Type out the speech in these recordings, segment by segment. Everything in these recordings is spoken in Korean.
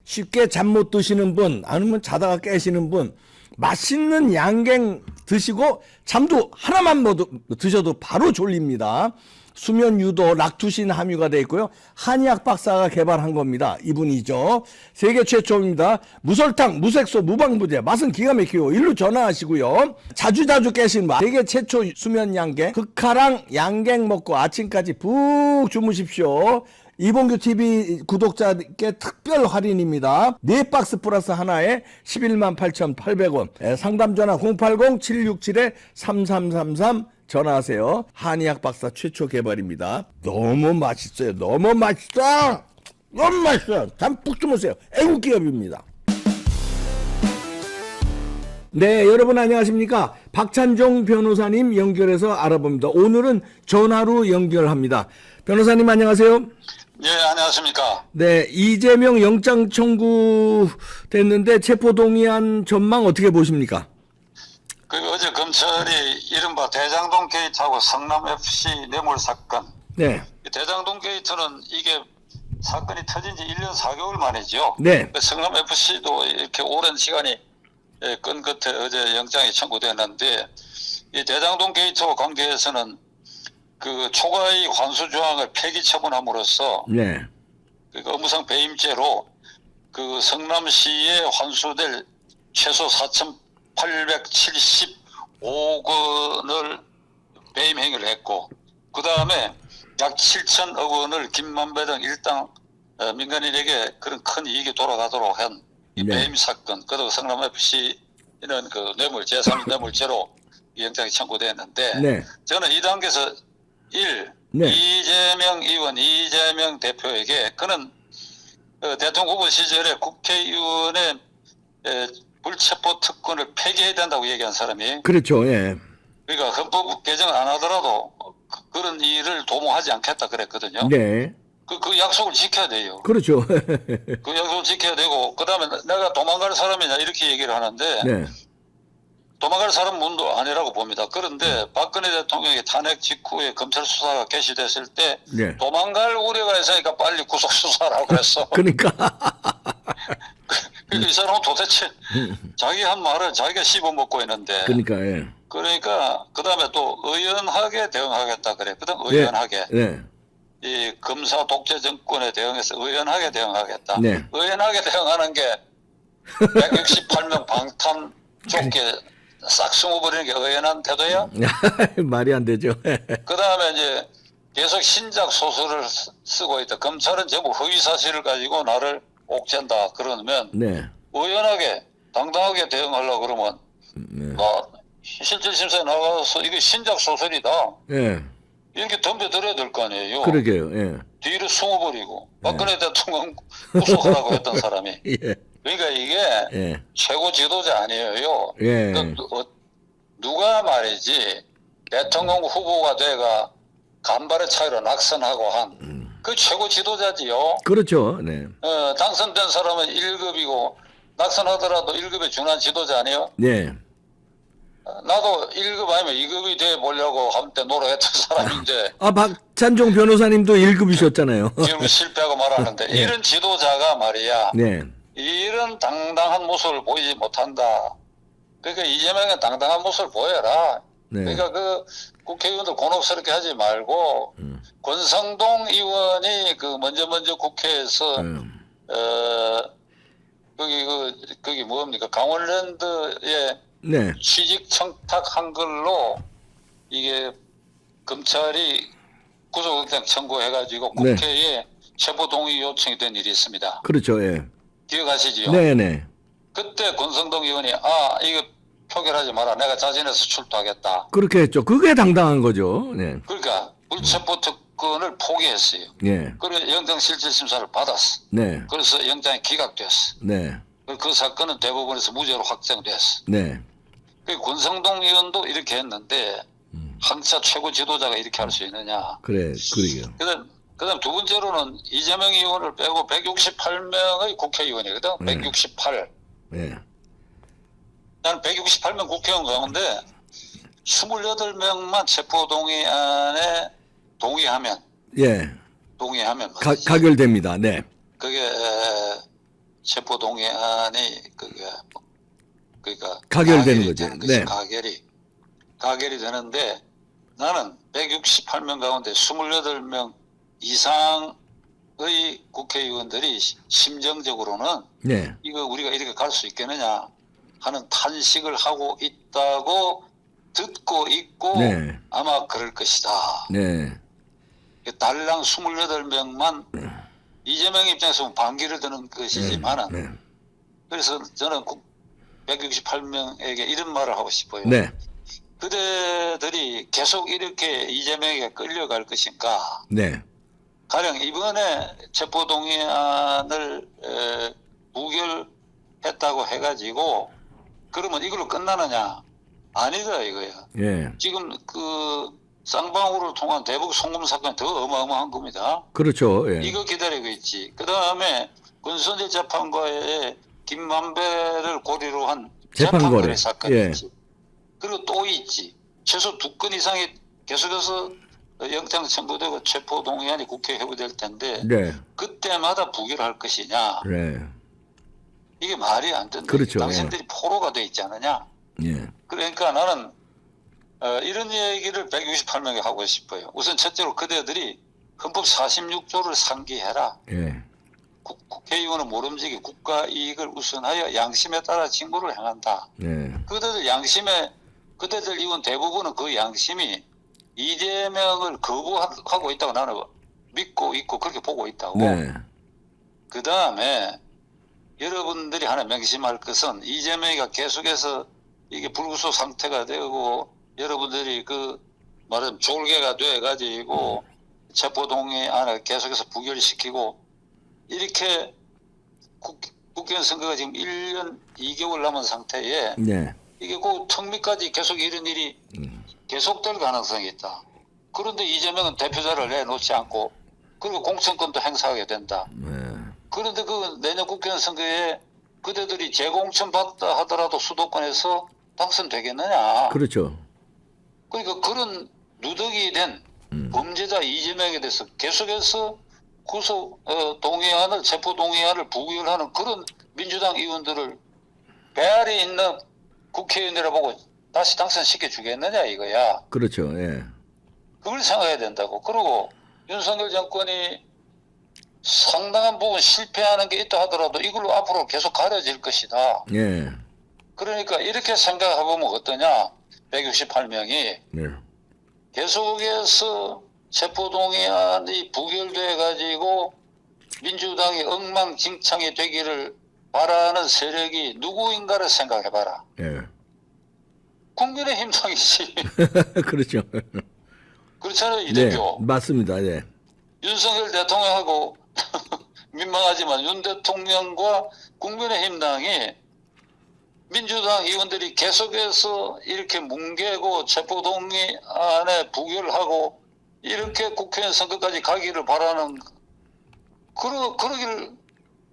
쉽게 잠 못 드시는 분, 아니면 자다가 깨시는 분, 맛있는 양갱 드시고 잠도 하나만 드셔도 바로 졸립니다. 수면 유도 락투신 함유가 되어 있고요. 한의학 박사가 개발한 겁니다. 이분이죠. 세계 최초입니다. 무설탕, 무색소, 무방부제, 맛은 기가 막히고 일로 전화하시고요. 자주자주 깨시는 분, 세계 최초 수면 양갱, 극하랑 양갱 먹고 아침까지 푹 주무십시오. 이봉규 TV 구독자께 특별 할인입니다. 4박스 플러스 하나에 118,800원. 상담 전화 080-767-3333 전화하세요. 한의학 박사 최초 개발입니다. 너무 맛있어요. 너무 맛있어. 너무 맛있어요. 잠 푹 주무세요. 애국 기업입니다. 네, 여러분 안녕하십니까? 박찬종 변호사님 연결해서 알아봅니다. 오늘은 전화로 연결합니다. 변호사님 안녕하세요. 예, 안녕하십니까. 네, 이재명 영장 청구 됐는데 체포동의안 전망 어떻게 보십니까? 그 어제 검찰이 이른바 대장동 게이트하고 성남FC 뇌물 사건. 네. 대장동 게이트는 이게 사건이 터진 지 1년 4개월 만이죠. 네. 성남FC도 이렇게 오랜 시간이 끈 끝에 어제 영장이 청구됐는데, 이 대장동 게이트와 관계해서는 그 초과의 환수 조항을 폐기 처분함으로써 네. 그 업무상 배임죄로 그 성남시에 환수될 최소 4,875억 원을 배임 행위를 했고, 그 다음에 약 7천억 원을 김만배 등 일당 민간인에게 그런 큰 이익이 돌아가도록 한 이 네. 배임 사건, 그리고 성남FC는 그 뇌물, 제3 뇌물죄로 영장이 청구됐는데, 네. 저는 이 단계에서 네. 이재명 의원, 이재명 대표에게 그는 대통령 후보 시절에 국회의원의 불체포 특권을 폐기해야 된다고 얘기한 사람이, 그렇죠. 예. 그러니까 헌법 개정을 안 하더라도 그런 일을 도모하지 않겠다 그랬거든요. 네. 그 약속을 지켜야 돼요. 그렇죠. 그 약속을 지켜야 되고, 그 다음에 내가 도망갈 사람이냐 이렇게 얘기를 하는데, 네. 도망갈 사람 문도 아니라고 봅니다. 그런데 박근혜 대통령이 탄핵 직후에 검찰 수사가 개시됐을 때 네. 도망갈 우려가 있으니까 빨리 구속 수사라고 했어. 그러니까. 이 사람은 도대체 자기 한 말을 자기가 씹어먹고 있는데, 그러니까 예. 그러니까 그 다음에 또 의연하게 대응하겠다 그래. 그다음 네. 의연하게. 네. 이 검사 독재 정권에 대응해서 의연하게 대응하겠다. 네. 의연하게 대응하는 게 168명 방탄 좁게 싹 숨어버리는 게 의연한 태도야? 말이 안 되죠. 그 다음에 이제 계속 신작 소설을 쓰고 있다. 검찰은 전부 허위 사실을 가지고 나를 옥죄한다. 그러면 네. 의연하게 당당하게 대응하려고 그러면 네. 실질심사에 나가서 이게 신작 소설이다. 예. 이렇게 덤벼들어야 될 거 아니에요. 그러게요. 예. 뒤로 숨어버리고 박근혜 대통령 구속하라고 했던 사람이. 예. 그러니까 이게 예. 최고 지도자 아니에요. 예. 누가 말이지 대통령 후보가 돼가 간발의 차이로 낙선하고 한 그 최고 지도자지요. 그렇죠. 네. 당선된 사람은 1급이고 낙선하더라도 1급에 준한 지도자 아니에요? 네. 나도 1급 아니면 2급이 돼 보려고 한때 노력했던 사람인데 박찬종 변호사님도 1급이셨잖아요. 지금 실패하고 말하는데 이런 지도자가 말이야. 네. 이런 당당한 모습을 보이지 못한다. 그러니까 이재명은 당당한 모습을 보여라. 네. 그러니까 그 국회의원들 곤혹스럽게 하지 말고 권성동 의원이 그 먼저 국회에서 거기 뭡니까 강원랜드에 네. 취직 청탁한 걸로 이게 검찰이 구속영장 청구해가지고 네. 국회에 체포동의 요청이 된 일이 있습니다. 그렇죠. 예. 기억하시지요? 네네. 그때 권성동 의원이 이거 표결하지 마라. 내가 자진해서 출두하겠다. 그렇게 했죠. 그게 당당한 거죠. 네. 그러니까 불체포 특권을 포기했어요. 예. 그래서 영장실질심사를 받았어. 네. 그래서 영장이 기각됐어. 네. 그 사건은 대법원에서 무죄로 확정됐어. 네. 그 권성동 의원도 이렇게 했는데 한차 최고 지도자가 이렇게 할 수 있느냐. 그래. 그러게요. 그다음 두 번째로는 이재명 의원을 빼고 168명의 국회의원이거든. 168. 예. 나는 168명 국회의원 가운데 28명만 체포동의안에 동의하면 예. 말이지. 가결됩니다. 네. 그게 체포동의안이 그러니까 가결되는 거죠. 되는 것이 네. 가결이 되는데 나는 168명 가운데 28명 이상의 국회의원들이 심정적으로는 네. 이거 우리가 이렇게 갈 수 있겠느냐 하는 탄식을 하고 있다고 듣고 있고 네. 아마 그럴 것이다. 네. 달랑 28명만 이재명 입장에서는 반기를 드는 것이지만은 네. 그래서 저는 168명에게 이런 말을 하고 싶어요. 네. 그대들이 계속 이렇게 이재명에게 끌려갈 것인가? 네. 가령 이번에 체포동의안을 부결했다고 해가지고 그러면 이걸로 끝나느냐? 아니다 이거야. 예. 지금 그 쌍방울을 통한 대북 송금 사건이 더 어마어마한 겁니다. 그렇죠. 예. 이거 기다리고 있지. 그 다음에 권선재 재판과의 김만배를 고리로 한 재판거래 사건이 예. 있지. 그리고 또 있지. 최소 2건 이상이 계속해서 영장 청구되고 체포동의안이 국회에 회부될 텐데 네. 그때마다 부결할 것이냐. 네. 이게 말이 안 된다. 그렇죠. 당신들이 포로가 돼 있지 않느냐. 예. 그러니까 나는 이런 얘기를 168명에 하고 싶어요. 우선 첫째로 그대들이 헌법 46조를 상기해라. 예. 국회의원은 모름지기 국가 이익을 우선하여 양심에 따라 직무를 행한다. 네. 그대들 의원 대부분은 그 양심이 이재명을 거부하고 있다고 나는 믿고 있고 그렇게 보고 있다고. 네. 그 다음에 여러분들이 하나 명심할 것은 이재명이가 계속해서 이게 불구속 상태가 되고 여러분들이 그 말하자면 졸개가 돼가지고 체포동의안을 계속해서 부결시키고 이렇게 국회의원 선거가 지금 1년 2개월 남은 상태에 네. 이게 그 턱밑까지 계속 이런 일이 계속될 가능성이 있다. 그런데 이재명은 대표자를 내놓지 않고 그리고 공천권도 행사하게 된다. 네. 그런데 그 내년 국회의원 선거에 그대들이 재공천 받다 하더라도 수도권에서 당선되겠느냐. 그렇죠. 그러니까 그런 누더기 된 범죄자 이재명에 대해서 계속해서 구속 동의안을 체포 동의안을 부결하는 그런 민주당 의원들을 배알이 있는 국회의원이라 보고 다시 당선시켜 주겠느냐 이거야. 그렇죠. 예. 그걸 생각해야 된다고. 그리고 윤석열 정권이 상당한 부분 실패하는 게 있다 하더라도 이걸로 앞으로 계속 가려질 것이다. 예. 그러니까 이렇게 생각해보면 어떠냐. 168명이 네. 계속해서 체포동의안이 부결돼 가지고 민주당이 엉망진창이 되기를 바라는 세력이 누구인가를 생각해봐라. 예. 국민의힘당이지. 그렇죠. 그렇잖아요, 이 네. 대표. 맞습니다. 예. 윤석열 대통령하고 민망하지만 윤 대통령과 국민의힘당이 민주당 의원들이 계속해서 이렇게 뭉개고 체포동의안에 부결하고 이렇게 국회의원 선거까지 가기를 바라는 그러길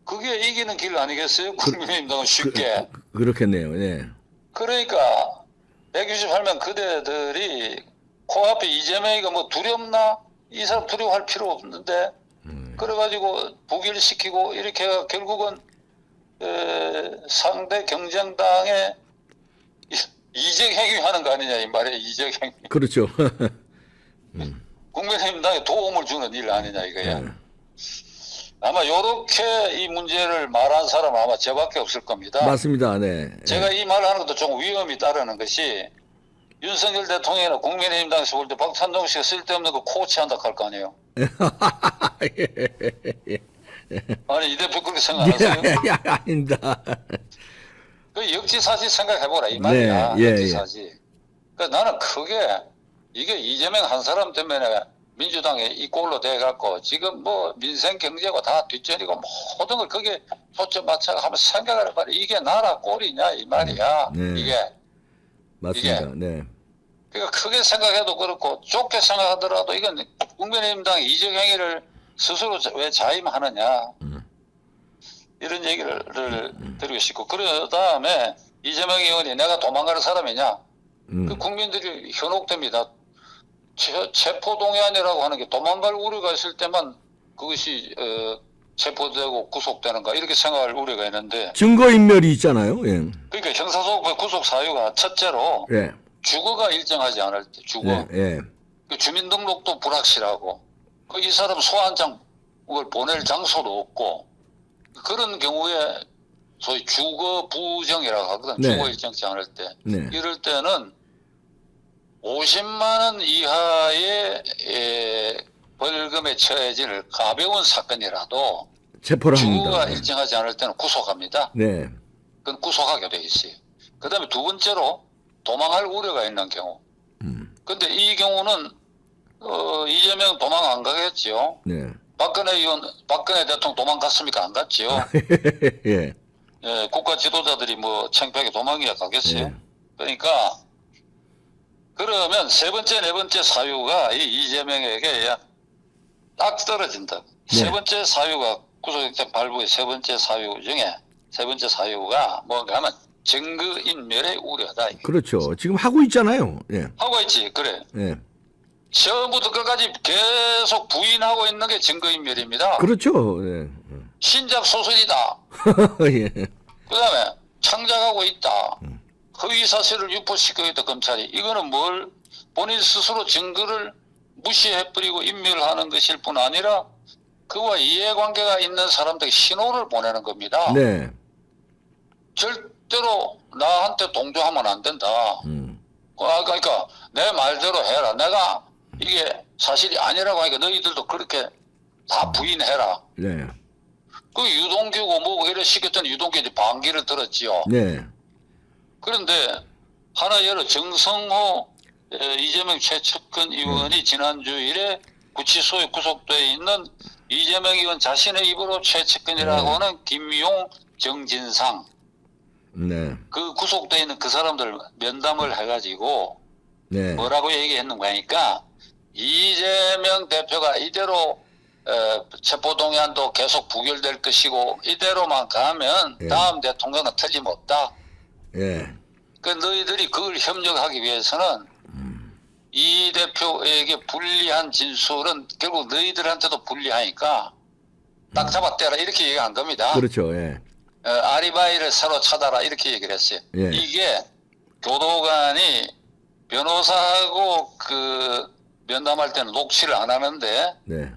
그게 이기는 길 아니겠어요? 국민의힘당은 쉽게. 그렇겠네요. 예. 그러니까 168명 그대들이 코앞에 이재명이가 뭐 두렵나? 이 사람 두려워할 필요 없는데 그래가지고 부결시키고 이렇게 해가 결국은 상대 경쟁당에 이적행위 하는 거 아니냐 이 말이에요. 이적행위. 그렇죠. 국민의힘당에 도움을 주는 일 아니냐 이거야. 예. 아마 요렇게 이 문제를 말한 사람 아마 저밖에 없을 겁니다. 맞습니다. 네. 제가 이 말을 하는 것도 좀 위험이 따르는 것이 윤석열 대통령이나 국민의힘당에서 볼 때 박찬동 씨가 쓸데없는 거 코치한다 할 거 아니에요. 아니 이 대표 그렇게 생각 안 하세요? 아닙니다. 그 역지사지 생각해보라 이 말이야. 네, 예, 역지사지. 그 나는 크게 이게 이재명 한 사람 때문에 민주당에 이 꼴로 돼갖고 지금 뭐 민생 경제가 다 뒷전이고 모든 걸 거기에 초점 맞춰 한번 생각을 해봐라. 이게 나라 꼴이냐 이 말이야. 네. 이게. 맞습니다. 네. 그러니까 크게 생각해도 그렇고 좁게 생각하더라도 이건 국민의힘당 이적행위를 스스로 왜 자임하느냐 이런 얘기를 드리고 싶고 그 다음에 이재명 의원이 내가 도망가는 사람이냐 그 국민들이 현혹됩니다. 체포동의안이라고 하는 게 도망갈 우려가 있을 때만 그것이 체포되고 구속되는가 이렇게 생각할 우려가 있는데 증거인멸이 있잖아요. 예. 그러니까 형사소송 구속 사유가 첫째로 예. 주거가 일정하지 않을 때 주거 예. 예. 그 주민등록도 불확실하고 그 이 사람 소환장을 보낼 장소도 없고 그런 경우에 소위 주거 부정이라고 하거든. 네. 주거 일정치 않을 때 네. 이럴 때는 50만 원 이하의 벌금에 처해질 가벼운 사건이라도 체포를 주거가 합니다. 일정하지 않을 때는 구속합니다. 네. 그건 구속하게 돼 있어요. 그 다음에 두 번째로 도망할 우려가 있는 경우. 근데 이 경우는 이재명 도망 안 가겠지요. 네. 박근혜 대통령 도망갔습니까? 안 갔지요. 예. 예, 국가 지도자들이 뭐 창피하게 도망이야 가겠어요. 네. 그러니까 그러면 세 번째, 네 번째 사유가 이 이재명에게 딱 떨어진다. 네. 세 번째 사유가 구속영장 발부의 세 번째 사유 중에 세 번째 사유가 뭔가 하면 증거인멸의 우려다. 그렇죠. 지금 하고 있잖아요. 예. 하고 있지. 그래. 예. 처음부터 끝까지 계속 부인하고 있는 게 증거인멸입니다. 그렇죠. 예. 신작 소설이다. 예. 그 다음에 창작하고 있다. 허위 사실을 유포시키고 있다. 검찰이. 이거는 뭘 본인 스스로 증거를 무시해버리고 인멸하는 것일 뿐 아니라 그와 이해관계가 있는 사람들에게 신호를 보내는 겁니다. 네. 절대로 나한테 동조하면 안 된다. 그러니까 내 말대로 해라. 내가 이게 사실이 아니라고 하니까 너희들도 그렇게 다 부인해라. 네. 그 유동규고 뭐고 이래 시켰던 유동규 이제 반기를 들었지요. 네. 그런데 하나 예로 정성호 이재명 최측근 의원이 지난주일에 구치소에 구속되어 있는 이재명 의원 자신의 입으로 최측근이라고 하는 김용, 정진상 네. 그 구속되어 있는 그 사람들 면담을 해가지고 네. 뭐라고 얘기했는가 하니까 이재명 대표가 이대로 체포동의안도 계속 부결될 것이고 이대로만 가면 예. 다음 대통령은 틀림없다. 예. 그 너희들이 그걸 협력하기 위해서는 이 대표에게 불리한 진술은 결국 너희들한테도 불리하니까 딱 잡아떼라 이렇게 얘기한 겁니다. 그렇죠. 예. 아리바이를 새로 찾아라 이렇게 얘기를 했어요. 예. 이게 교도관이 변호사하고 그 면담할 때는 녹취를 안 하는데 네.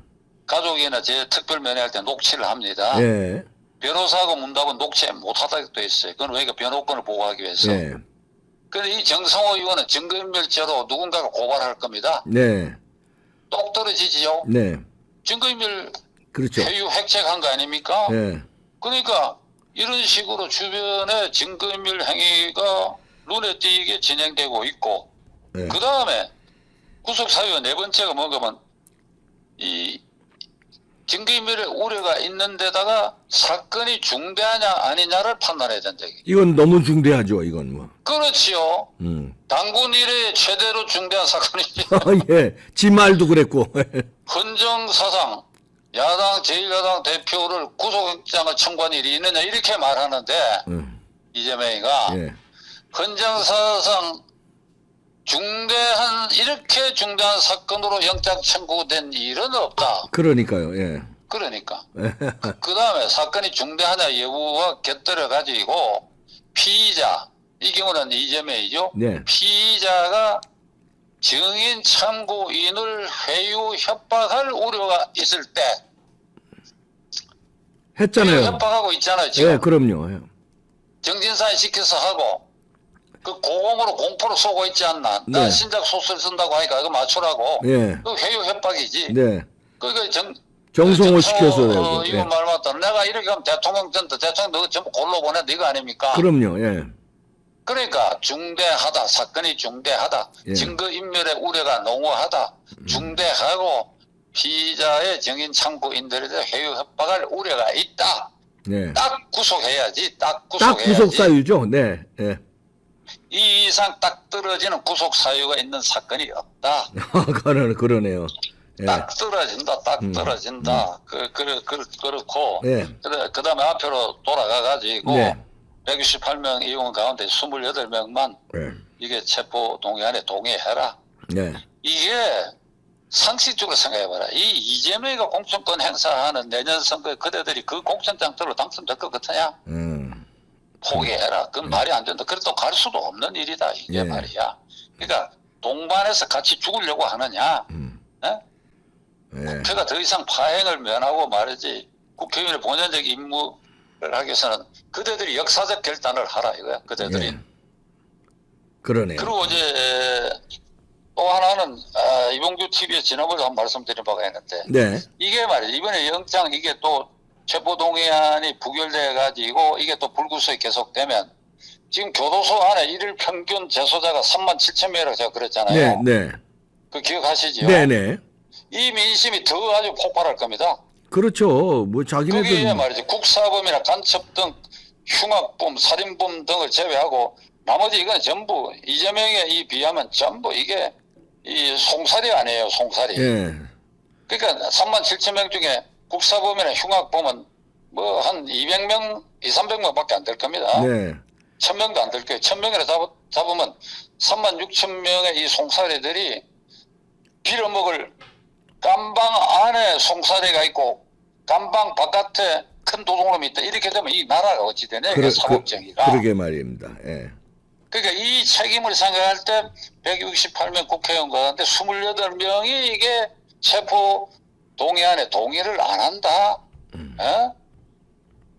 가족이나 제 특별 면회할 때 녹취를 합니다. 예. 변호사하고 문답은 녹취 못하다고 돼 있어요. 그건 왜냐면 변호권을 보호하기 위해서. 예. 근데 이 정성호 의원은 증거인멸죄로 누군가가 고발할 겁니다. 네. 똑 떨어지지요. 네. 증거인멸 그렇죠. 회유 획책한 거 아닙니까? 예. 그러니까 이런 식으로 주변에 증거인멸 행위가 눈에 띄게 진행되고 있고 예. 그 다음에 구속사유가 네 번째가 뭔가 하면 이 증거인멸의 우려가 있는 데다가 사건이 중대하냐 아니냐를 판단해야 된다. 이건 너무 중대하죠. 이건 뭐. 그렇지요. 당군 이래 최대로 중대한 사건이지. 예. 지 말도 그랬고. 헌정사상 야당 제1야당 대표를 구속영장을 청구한 일이 있느냐 이렇게 말하는데 이재명이가 예. 헌정사상 중대한 이렇게 중대한 사건으로 영장 청구된 일은 없다. 그러니까요. 예. 그러니까 그 다음에 사건이 중대하냐 여부와 곁들여 가지고 피의자 이 경우는 이재명이죠. 네. 피의자가 증인 참고인을 회유 협박할 우려가 있을 때 했잖아요. 회유 협박하고 있잖아요 지금. 예, 그럼요. 예. 정진사에 시켜서 하고 그 고공으로 공포로 쏘고 있지 않나. 나 네. 신작 소설 쓴다고 하니까 이거 맞추라고. 예. 그 회유 협박이지. 네. 그러니까 정성호 시켜서 내고. 이거 예. 말 맞다. 내가 이렇게 하면 대통령 된다. 대통령 너 전부 골로 보내. 이거 아닙니까? 그럼요. 예. 그러니까 중대하다. 사건이 중대하다. 예. 증거인멸의 우려가 농후하다. 중대하고 피의자의 증인 참고인들에 대해 회유 협박할 우려가 있다. 네. 딱 구속해야지. 딱 딱 구속해야지. 구속 사유죠. 네. 예. 이 이상 딱 떨어지는 구속 사유가 있는 사건이 없다. 그러네요. 예. 딱 떨어진다. 딱 떨어진다. 그렇고 예. 그 다음에 앞으로 돌아가 가지고 네. 168명 의원 가운데 28명만 예. 이게 체포 동의안에 동의해라. 네. 이게 상식적으로 생각해봐라. 이 이재명이가 공천권 행사하는 내년 선거에 그대들이 그 공천장터로 당선될 것 같으냐? 포기해라. 그건 말이 안 된다. 그래도 갈 수도 없는 일이다. 이게 예. 말이야. 그러니까 동반해서 같이 죽으려고 하느냐? 예? 예. 국회가 더 이상 파행을 면하고 말이지 국회의원의 본연적 임무를 하기 위해서는 그대들이 역사적 결단을 하라 이거야. 그대들이. 예. 그러네요. 그리고 이제 또 하나는 이봉규 TV에 지난번에 한 말씀드린 바가 있는데 네. 이게 말이야. 이번에 영장 이게 또 체포동의안이 부결돼 가지고 이게 또 불구속이 계속되면 지금 교도소 안에 일일 평균 재소자가 37,000명이라고 제가 그랬잖아요. 네. 네. 그 기억하시죠? 네네. 이 민심이 더 아주 폭발할 겁니다. 그렇죠. 뭐 그게 자기네들 말이죠. 국사범이나 간첩 등 흉악범, 살인범 등을 제외하고 나머지 이건 전부 이재명에 이 비하면 전부 이게 이 송사리 아니에요. 송사리. 예. 그러니까 37,000명 중에 국사범이나 흉악범은 뭐 한 200명, 200~300명밖에 안 될 겁니다. 네. 1000명도 안 될 거예요. 1000명이라 잡으면 36,000명의 이 송사리들이 빌어먹을 깜방 안에 송사리가 있고 깜방 바깥에 큰 도둑놈이 있다. 이렇게 되면 이 나라가 어찌 되냐. 이게 사법정의가. 그러게 말입니다. 예. 그러니까 이 책임을 생각할 때 168명 국회의원 가운데 28명이 이게 체포 동의안에 동의를 안 한다.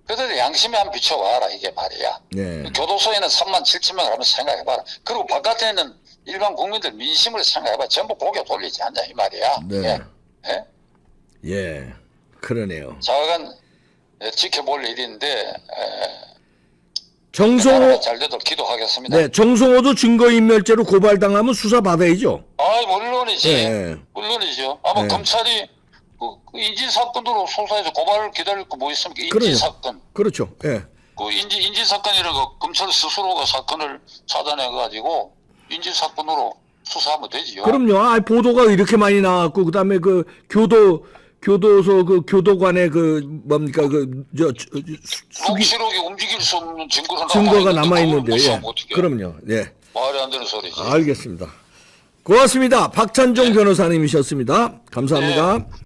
그래도 양심에 한번 비춰봐라 이게 말이야. 네. 교도소에는 37,000명을 한번 생각해봐라. 그리고 바깥에 있는 일반 국민들 민심을 생각해봐. 전부 고개 돌리지 않냐 이 말이야. 네. 예? 예. 그러네요. 자간 지켜볼 일인데 정성호 잘 되도록 기도하겠습니다. 네, 정성호도 증거인멸죄로 고발당하면 수사 받아야죠. 물론이지. 네. 물론이죠. 아마 네. 검찰이 그 인지 사건으로 수사해서 고발을 기다릴 거 뭐 있습니까? 인지 그럼요. 사건. 그렇죠. 예. 그 인지 사건이라고 검찰 스스로가 사건을 찾아내 가지고 인지 사건으로 수사하면 되지요. 그럼요. 보도가 이렇게 많이 나왔고 그다음에 그 교도소 그 교도관의 그 뭡니까 녹취록이 움직일 수 없는 증거가 남아 있는데. 예. 어떻게 그럼요. 예. 말이 안 되는 소리지. 알겠습니다. 고맙습니다. 박찬종 변호사님이셨습니다. 감사합니다.